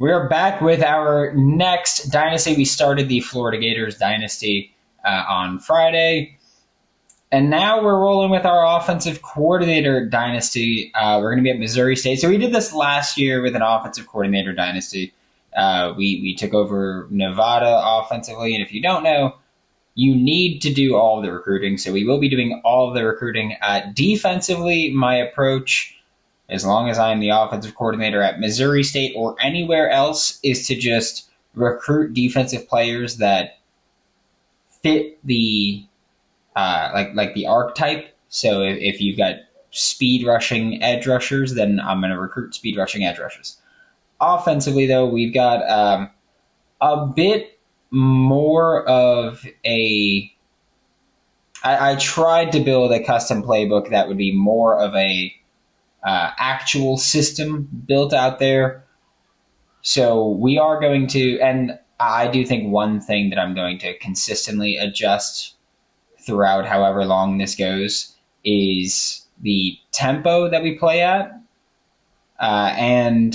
We're back with our next dynasty. We started the Florida Gators dynasty on Friday, and now we're rolling with our offensive coordinator dynasty. We're going to be at Missouri State. So we did this last year with an offensive coordinator dynasty. We took over Nevada offensively, and if you don't know, you need to do all of the recruiting. So we will be doing all of the recruiting. Defensively, my approach, as long as I'm the offensive coordinator at Missouri State or anywhere else, is to just recruit defensive players that fit the like the archetype. So if you've got speed rushing edge rushers, then I'm going to recruit speed rushing edge rushers. Offensively, though, we've got a bit more of a. I tried to build a custom playbook that would be more of a actual system built out there. So we are going to, and I do think one thing that I'm going to consistently adjust throughout however long this goes is the tempo that we play at. And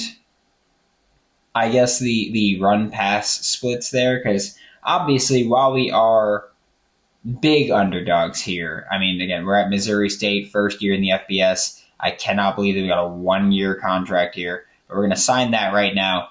I guess the run pass splits there, because obviously while we are big underdogs here, I mean, again, we're at Missouri State, first year in the FBS. I cannot believe that we got a 1-year contract here, but we're going to sign that right now.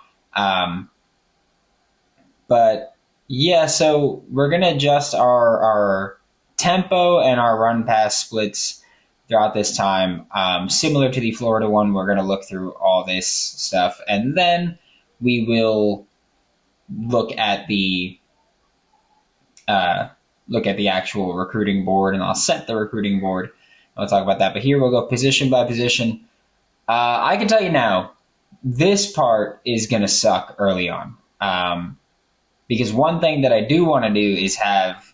But yeah, so we're going to adjust our tempo and our run pass splits throughout this time. Similar to the Florida one, we're going to look through all this stuff, and then we will look at the actual recruiting board, and I'll set the recruiting board. I'll talk about that. But here we'll go position by position. I can tell you now, this part is going to suck early on. Because one thing that I do want to do is have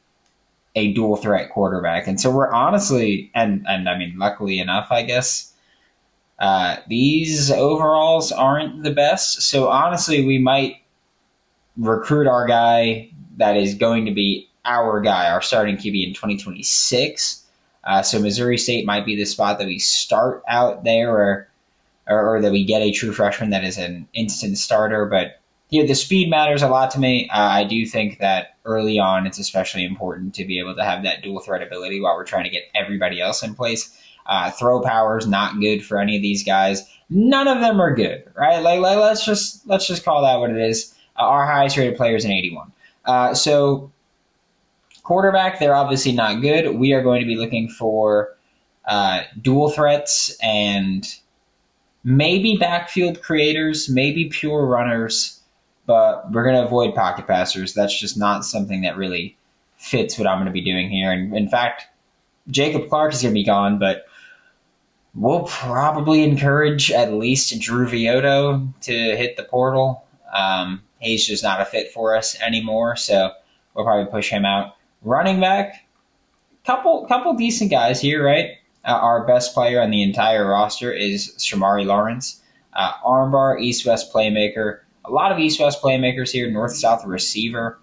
a dual threat quarterback. And so we're honestly, and I mean, luckily enough, I guess, these overalls aren't the best. So honestly, we might recruit our guy that is going to be our guy, our starting QB in 2026. So Missouri State might be the spot that we start out there, or that we get a true freshman that is an instant starter. But yeah, the speed matters a lot to me. I do think that early on it's especially important to be able to have that dual threat ability while we're trying to get everybody else in place. Throw power is not good for any of these guys. None of them are good, right? Like let's just call that what it is. Our highest rated player is an 81. So quarterback, they're obviously not good. We are going to be looking for dual threats and maybe backfield creators, maybe pure runners, but we're going to avoid pocket passers. That's just not something that really fits what I'm going to be doing here. And in fact, Jacob Clark is going to be gone, but we'll probably encourage at least Drew Vioto to hit the portal. He's just not a fit for us anymore, so we'll probably push him out. Running back, couple decent guys here, right? Our best player on the entire roster is Shamari Lawrence. Armbar, East-West playmaker. A lot of East-West playmakers here. North-South receiver,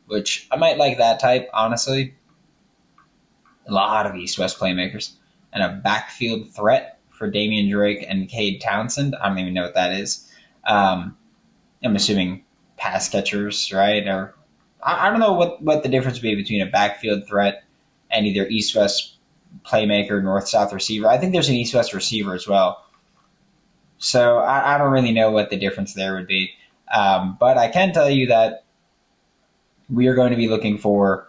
which I might like that type, honestly. A lot of East-West playmakers. And a backfield threat for Damian Drake and Cade Townsend. I don't even know what that is. I'm assuming pass catchers, right? Or I don't know what the difference would be between a backfield threat and either East-West playmaker, North-South receiver. I think there's an East-West receiver as well. So I don't really know what the difference there would be. But I can tell you that we are going to be looking for,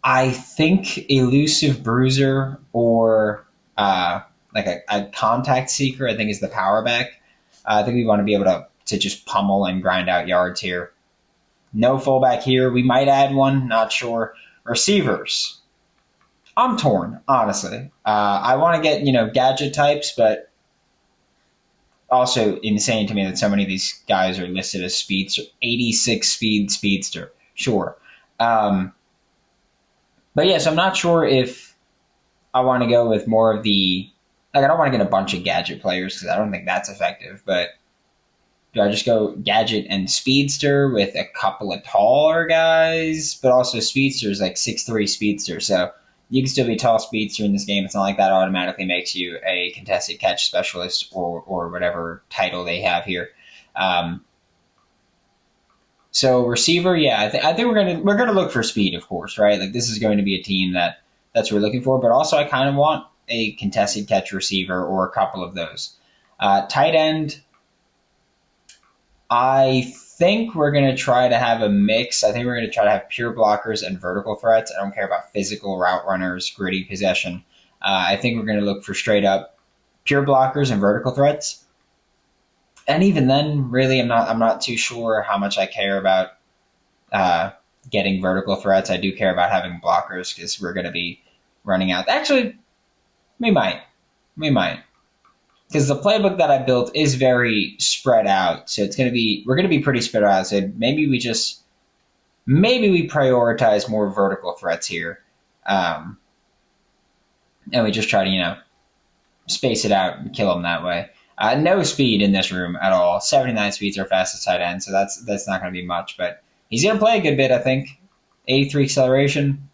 I think, elusive bruiser or like a contact seeker, I think is the power back. I think we want to be able to just pummel and grind out yards here. No fullback here. We might add one, not sure. Receivers. I'm torn, honestly. I want to get, gadget types, but also insane to me that so many of these guys are listed as speedster. 86 speedster. Sure. But yes, I'm not sure if I want to go with more of the, I don't want to get a bunch of gadget players because I don't think that's effective, but do I just go gadget and speedster with a couple of taller guys, but also speedsters like 6'3" speedster. So You can still be tall speedster in this game. It's not like that automatically makes you a contested catch specialist or whatever title they have here. So receiver, yeah, I think we're gonna look for speed, of course, right? Like this is going to be a team that's what we're looking for. But also, I kind of want a contested catch receiver or a couple of those. Tight end, I think we're going to try to have a mix. I think we're going to try to have pure blockers and vertical threats. I don't care about physical route runners, gritty possession. I think we're going to look for straight up pure blockers and vertical threats. And even then, really, I'm not too sure how much I care about getting vertical threats. I do care about having blockers because we're going to be running out. Actually, we might. Because the playbook that I built is very spread out, so we're going to be pretty spread out. So maybe we prioritize more vertical threats here, and we just try to space it out and kill them that way. No speed in this room at all. 79 speed's our fastest tight end, so that's not going to be much. But he's going to play a good bit, I think. 83 acceleration.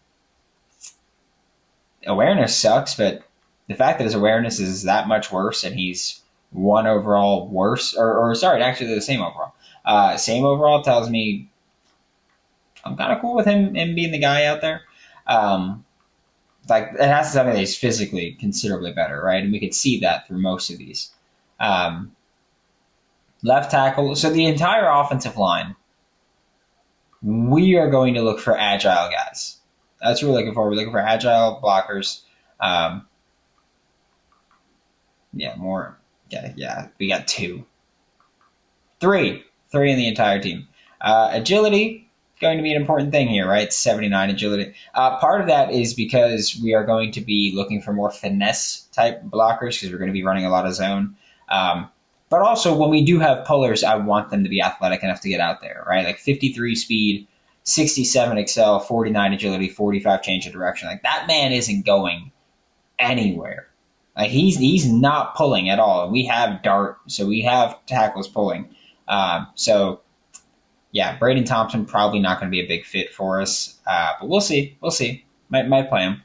Awareness sucks, but the fact that his awareness is that much worse and he's 1 overall worse, or sorry, actually they're the same overall. Same overall tells me I'm kind of cool with him being the guy out there. Like it has to tell me that he's physically considerably better, right? And we could see that through most of these. Left tackle. So the entire offensive line, we are going to look for agile guys. That's what we're looking for. We're looking for agile blockers. We got 2. 3 in the entire team. Agility, going to be an important thing here, right? 79 agility. Part of that is because we are going to be looking for more finesse type blockers because we're going to be running a lot of zone. But also when we do have pullers, I want them to be athletic enough to get out there, right? Like 53 speed, 67 excel, 49 agility, 45 change of direction. Like that man isn't going anywhere. Like he's not pulling at all. We have dart, so we have tackles pulling. So yeah, Braden Thompson probably not going to be a big fit for us, but we'll see. Might play him.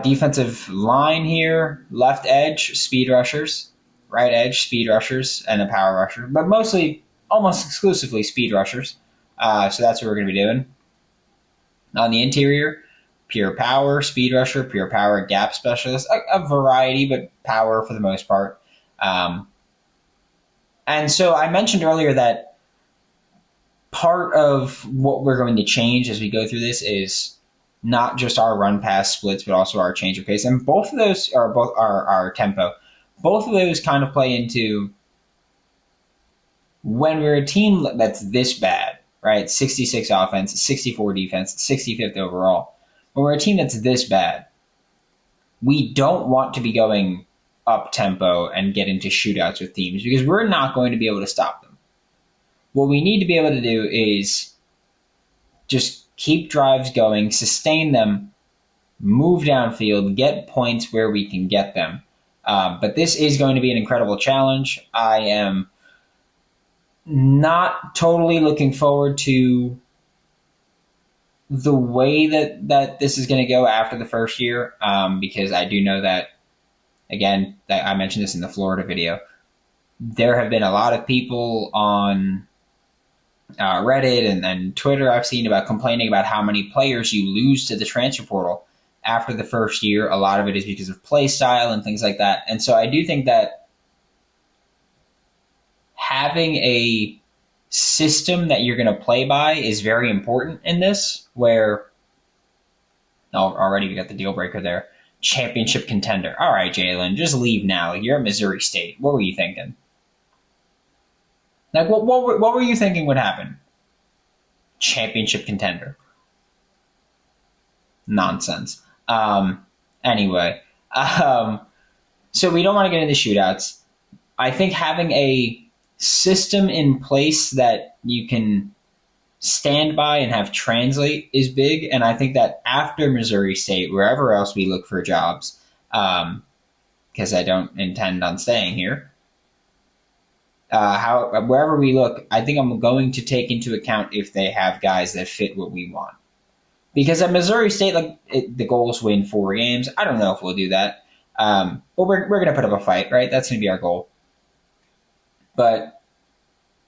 Defensive line here: left edge speed rushers, right edge speed rushers, and a power rusher, but mostly, almost exclusively speed rushers. So that's what we're going to be doing. On the interior, pure power, speed rusher, pure power, gap specialist, a variety, but power for the most part. And so I mentioned earlier that part of what we're going to change as we go through this is not just our run pass splits, but also our change of pace. And both of those are both our tempo. Both of those kind of play into when we're a team that's this bad, right? 66 offense, 64 defense, 65th overall. When we're a team that's this bad, we don't want to be going up tempo and get into shootouts with teams because we're not going to be able to stop them. What we need to be able to do is just keep drives going, sustain them, move downfield, get points where we can get them. But this is going to be an incredible challenge. I am not totally looking forward to the way that this is going to go after the first year, because I do know that, again, I mentioned this in the Florida video, there have been a lot of people on Reddit and Twitter I've seen about complaining about how many players you lose to the transfer portal after the first year. A lot of it is because of play style and things like that. And so I do think that having a system that you're going to play by is very important in this, where already we got the deal breaker there. Championship contender. All right, Jalen, just leave now. You're at Missouri State. What were you thinking? Like, what were you thinking would happen? Championship contender. Nonsense. Anyway, so we don't want to get into shootouts. I think having a system in place that you can stand by and have translate is big. And I think that after Missouri State, wherever else we look for jobs, because I don't intend on staying here, wherever we look, I think I'm going to take into account if they have guys that fit what we want. Because at Missouri State, the goal is win 4 games. I don't know if we'll do that. But we're going to put up a fight, right? That's going to be our goal. But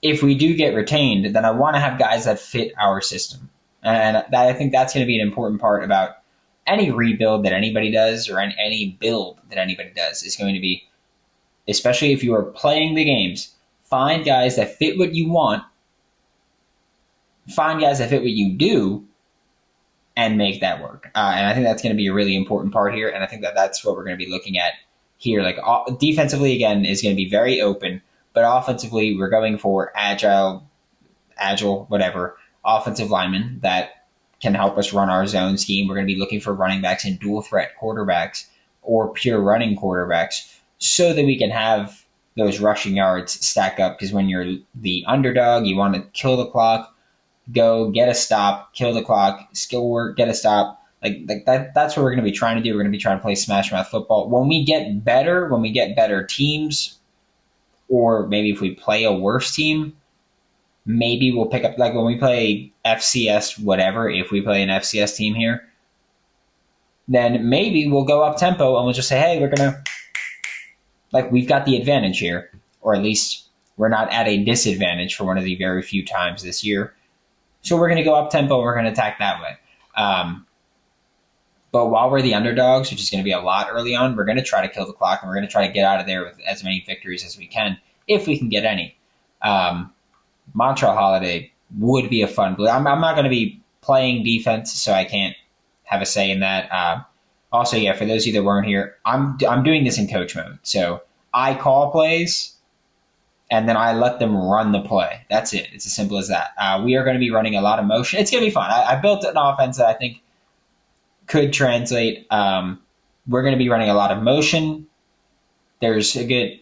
if we do get retained, then I want to have guys that fit our system. And I think that's going to be an important part about any rebuild that anybody does, or any build that anybody does, is going to be, especially if you are playing the games, find guys that fit what you want, find guys that fit what you do, and make that work. And I think that's going to be a really important part here. And I think that's what we're going to be looking at here. Defensively, again, is going to be very open, but offensively, we're going for agile, whatever, offensive linemen that can help us run our zone scheme. We're going to be looking for running backs and dual threat quarterbacks or pure running quarterbacks so that we can have those rushing yards stack up. Because when you're the underdog, you want to kill the clock, go get a stop, kill the clock, score, get a stop. That's what we're going to be trying to do. We're going to be trying to play smash mouth football. When we get better teams, or maybe if we play a worse team, maybe we'll pick up, when we play FCS whatever, if we play an FCS team here, then maybe we'll go up tempo and we'll just say, hey, we're going to, we've got the advantage here, or at least we're not at a disadvantage for one of the very few times this year. So we're going to go up tempo and we're going to attack that way. But while we're the underdogs, which is going to be a lot early on, we're going to try to kill the clock and we're going to try to get out of there with as many victories as we can, if we can get any. Montreal Holiday would be a fun blue. I'm not going to be playing defense, so I can't have a say in that. Also, for those of you that weren't here, I'm doing this in coach mode. So I call plays, and then I let them run the play. That's it. It's as simple as that. We are going to be running a lot of motion. It's going to be fun. I built an offense that I think could translate. We're going to be running a lot of motion. There's a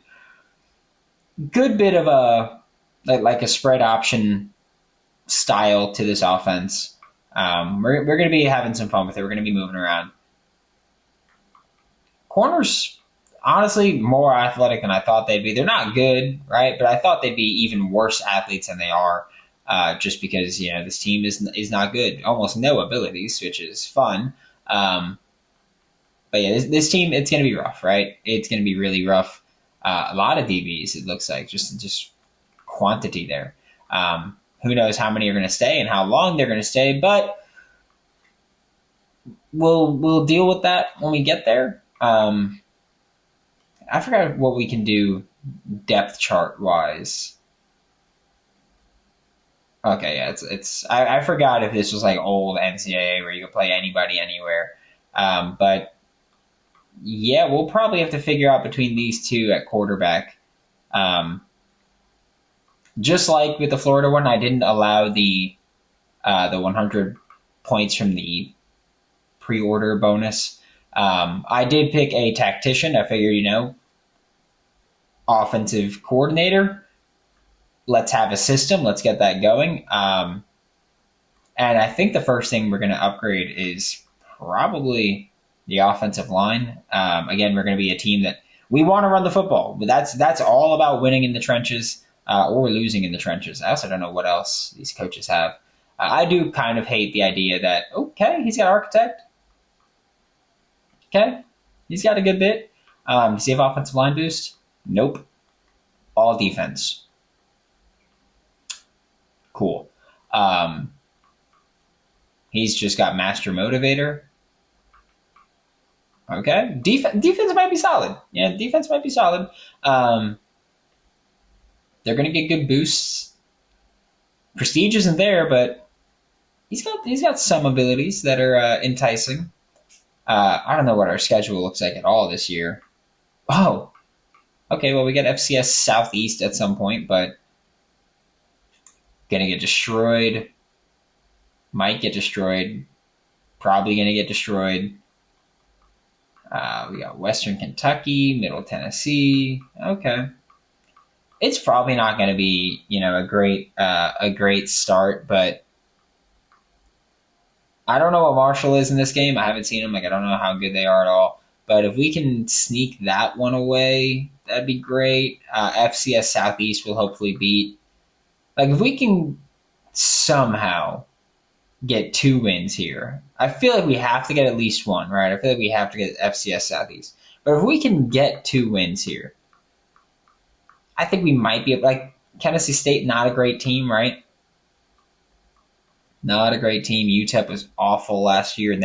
good bit of a spread option style to this offense. We're going to be having some fun with it. We're going to be moving around. Corners, honestly, more athletic than I thought they'd be. They're not good, right? But I thought they'd be even worse athletes than they are, just because this team is not good. Almost no abilities, which is fun. But this team, it's going to be rough, right? It's going to be really rough. A lot of DBs, it looks like, just quantity there. Who knows how many are going to stay and how long they're going to stay, but we'll deal with that when we get there. I forgot what we can do depth chart wise. Okay, yeah, I forgot if this was like old NCAA where you could play anybody anywhere. But yeah, we'll probably have to figure out between these two at quarterback. Just like with the Florida one, I didn't allow the 100 points from the pre-order bonus. I did pick a tactician. I figured, offensive coordinator. Let's have a system. Let's get that going. And I think the first thing we're going to upgrade is probably the offensive line. Again, we're going to be a team that we want to run the football. But that's all about winning in the trenches or losing in the trenches. I also don't know what else these coaches have. I do kind of hate the idea that, okay, he's got architect. Okay, he's got a good bit. Does he have offensive line boost? Nope. All defense. Cool. He's just got master motivator. Okay. Defense might be solid. Yeah, defense might be solid. They're going to get good boosts. Prestige isn't there, but he's got some abilities that are enticing. I don't know what our schedule looks like at all this year. Oh, okay. Well, we get FCS Southeast at some point, but gonna get destroyed. Might get destroyed. Probably gonna get destroyed. We got Western Kentucky, Middle Tennessee. Okay, it's probably not gonna be a great start, but I don't know what Marshall is in this game. I haven't seen them. I don't know how good they are at all. But if we can sneak that one away, that'd be great. FCS Southeast will hopefully beat. If we can somehow get 2 wins here. I feel like we have to get at least one, right? I feel like we have to get FCS Southeast. But if we can get 2 wins here, I think we might be like Tennessee State, not a great team, right? Not a great team. UTEP was awful last year, and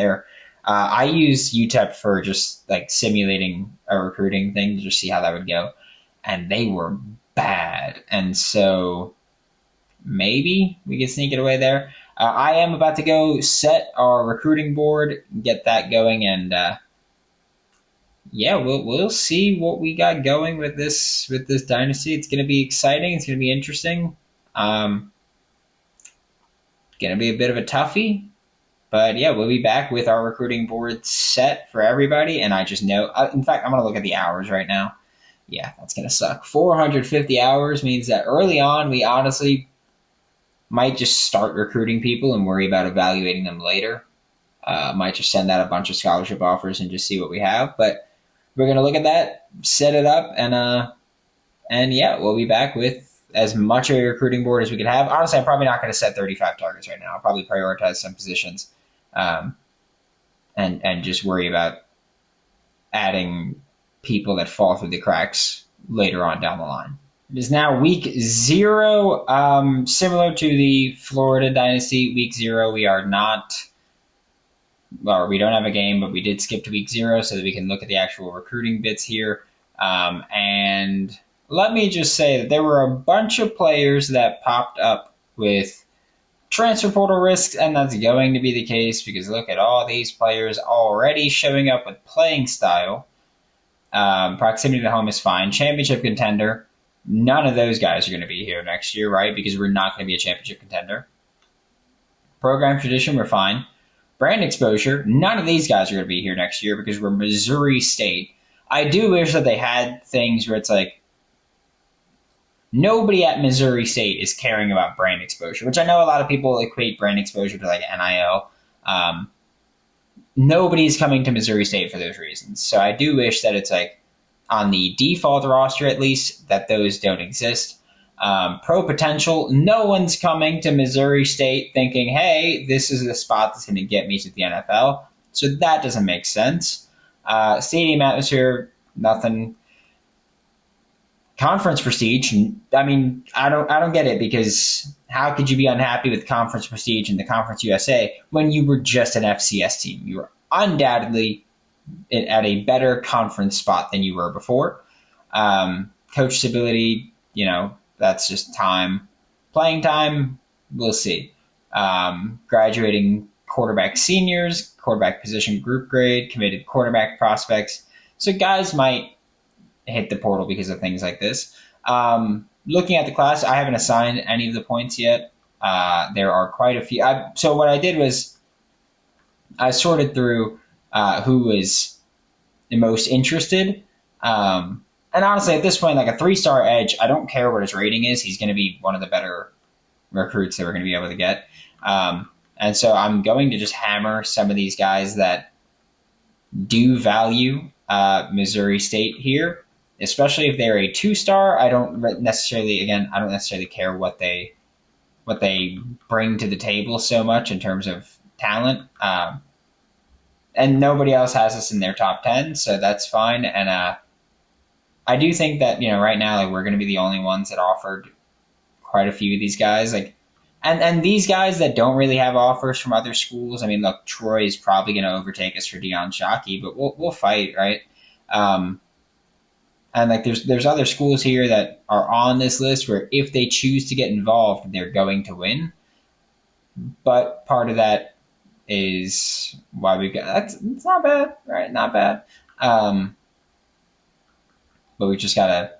I use UTEP for just like simulating a recruiting thing to just see how that would go, and they were bad. And so maybe we can sneak it away there. I am about to go set our recruiting board, get that going, and yeah, we'll see what we got going with this dynasty. It's going to be exciting. It's going to be interesting. Going to be a bit of a toughie, but yeah, we'll be back with our recruiting board set for everybody. And I just know, in fact, I'm going to look at the hours right now. Yeah, that's going to suck. 450 hours means that early on, we honestly might just start recruiting people and worry about evaluating them later. Might just send out a bunch of scholarship offers and just see what we have. But we're going to look at that, set it up, and yeah, we'll be back with as much of a recruiting board as we could have. Honestly, I'm probably not going to set 35 targets right now. I'll probably prioritize some positions and just worry about adding people that fall through the cracks later on down the line. It is now week 0, similar to the Florida Dynasty. Week 0, we are not, or we don't have a game, but we did skip to week 0 so that we can look at the actual recruiting bits here. And let me just say that there were a bunch of players that popped up with transfer portal risks, and that's going to be the case because look at all these players already showing up with playing style. Proximity to home is fine. Championship contender, none of those guys are going to be here next year, right? Because we're not going to be a championship contender. Program tradition, we're fine. Brand exposure, none of these guys are going to be here next year because we're Missouri State. I do wish that they had things where it's like, nobody at Missouri State is caring about brand exposure, which I know a lot of people equate brand exposure to like NIL. Nobody's coming to Missouri State for those reasons. So I do wish that it's like on the default roster, at least, that those don't exist. Pro potential, no one's coming to Missouri State thinking, hey, this is the spot that's going to get me to the NFL. So that doesn't make sense. Stadium atmosphere, nothing. Conference prestige, I mean, I don't get it, because how could you be unhappy with conference prestige in the Conference USA when you were just an FCS team? You were undoubtedly at a better conference spot than you were before. Coach stability, that's just time. Playing time, we'll see. Graduating quarterback seniors, quarterback position group grade, committed quarterback prospects. So guys might hit the portal because of things like this. Looking at the class, I haven't assigned any of the points yet. There are quite a few. So what I did was I sorted through who was the most interested. And honestly, at this point, like a 3-star edge, I don't care what his rating is. He's going to be one of the better recruits that we're going to be able to get. And so I'm going to just hammer some of these guys that do value Missouri State here. Especially if they're a 2-star, I don't necessarily care what they bring to the table so much in terms of talent. And nobody else has us in their top 10, so that's fine. And I do think that right now, like, we're going to be the only ones that offered quite a few of these guys. Like, and these guys that don't really have offers from other schools. I mean, look, Troy is probably going to overtake us for Deion Shockey, but we'll fight, right? And like there's other schools here that are on this list where if they choose to get involved, they're going to win. But part of that is why we've got it's not bad, right? Not bad. But we just gotta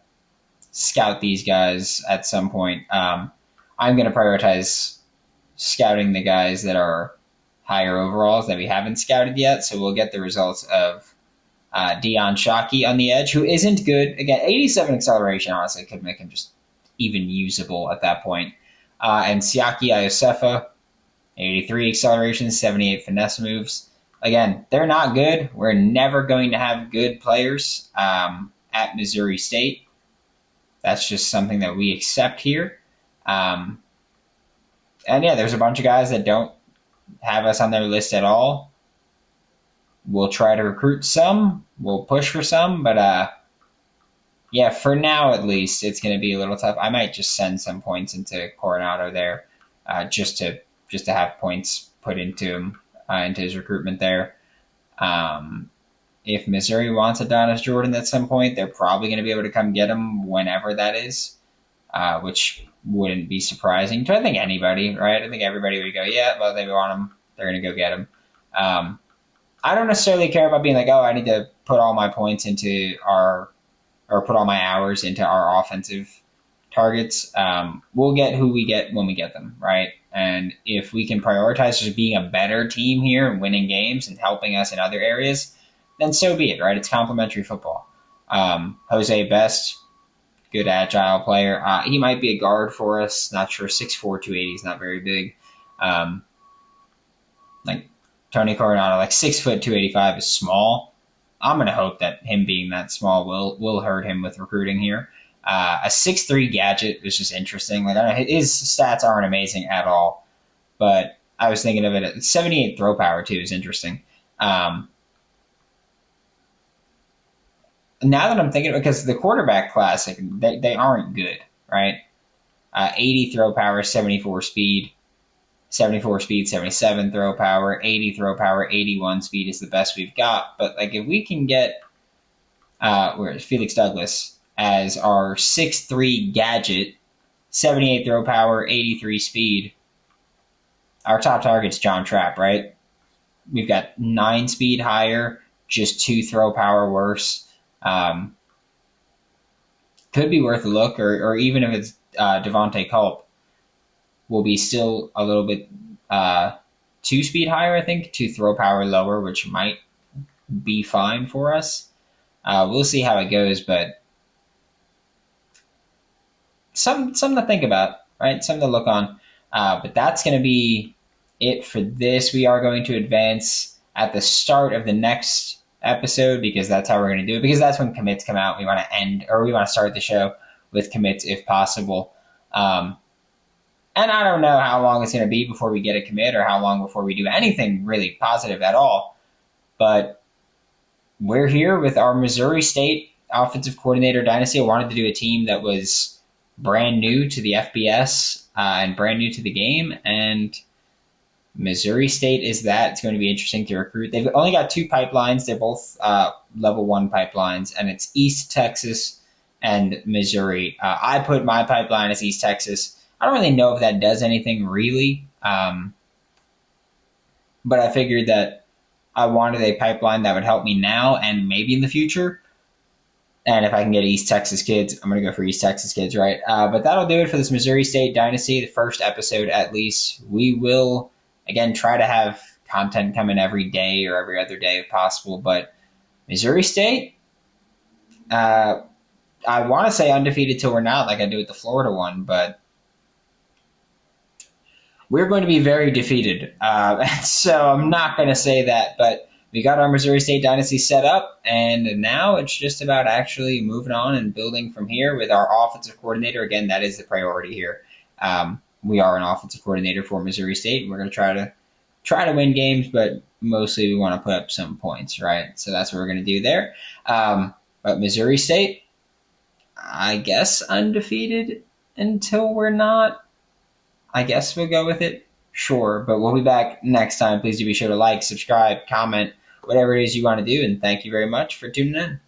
scout these guys at some point. I'm gonna prioritize scouting the guys that are higher overalls that we haven't scouted yet. So we'll get the results of Deion Shockey on the edge, who isn't good. Again, 87 acceleration, honestly, could make him just even usable at that point. And Siaki Iosefa, 83 acceleration, 78 finesse moves. Again, they're not good. We're never going to have good players at Missouri State. That's just something that we accept here. And yeah, there's a bunch of guys that don't have us on their list at all, we'll try to recruit some. We'll push for some, but yeah, for now at least, it's going to be a little tough. I might just send some points into Coronado there, just to have points put into him, into his recruitment there. If Missouri wants Adonis Jordan at some point, they're probably going to be able to come get him whenever that is, which wouldn't be surprising to, I think, anybody, right? I think everybody would go, yeah, well, they want him. They're going to go get him. I don't necessarily care about being like, oh, I need to put all my points into put all my hours into our offensive targets. We'll get who we get when we get them, right? And if we can prioritize just being a better team here and winning games and helping us in other areas, then so be it, right? It's complementary football. Jose Best, good agile player. He might be a guard for us. Not sure. 6'4", 280 is not very big. Like Tony Coronado, like 6 foot 285 is small. I'm going to hope that him being that small will hurt him with recruiting here. A 6'3" gadget is just interesting. Like, I don't know, his stats aren't amazing at all, but I was thinking of it. 78 throw power too is interesting. Now that I'm thinking, because the quarterback class, like, they aren't good, right? 80 throw power, 74 speed. 74 speed, 77 throw power, 80 throw power, 81 speed is the best we've got. But like, if we can get where's Felix Douglas as our 6'3" gadget, 78 throw power, 83 speed, our top target's John Trapp, right? We've got 9 speed higher, just 2 throw power worse. Could be worth a look, or even if it's Devontae Culp, will be still a little bit 2 speed higher, I think, 2 throw power lower, which might be fine for us. We'll see how it goes, but something to think about, right? Something to look on. But that's going to be it for this. We are going to advance at the start of the next episode, because that's how we're going to do it, because that's when commits come out. We want to start the show with commits if possible. And I don't know how long it's going to be before we get a commit, or how long before we do anything really positive at all. But we're here with our Missouri State offensive coordinator dynasty. I wanted to do a team that was brand new to the FBS and brand new to the game. And Missouri State is that. It's going to be interesting to recruit. They've only got 2 pipelines. They're both level 1 pipelines, and it's East Texas and Missouri. I put my pipeline as East Texas. I don't really know if that does anything really, but I figured that I wanted a pipeline that would help me now and maybe in the future. And if I can get East Texas kids, I'm going to go for East Texas kids, right? But that'll do it for this Missouri State Dynasty, the first episode at least. We will, again, try to have content coming every day or every other day if possible. But Missouri State, I want to say undefeated till we're not, like I do with the Florida one, but we're going to be very defeated. So I'm not going to say that, but we got our Missouri State Dynasty set up, and now it's just about actually moving on and building from here with our offensive coordinator. Again, that is the priority here. We are an offensive coordinator for Missouri State. We're going to try to win games, but mostly we want to put up some points, right? So that's what we're going to do there. But Missouri State, I guess undefeated until we're not. I guess we'll go with it. Sure, but we'll be back next time. Please do be sure to like, subscribe, comment, whatever it is you want to do. And thank you very much for tuning in.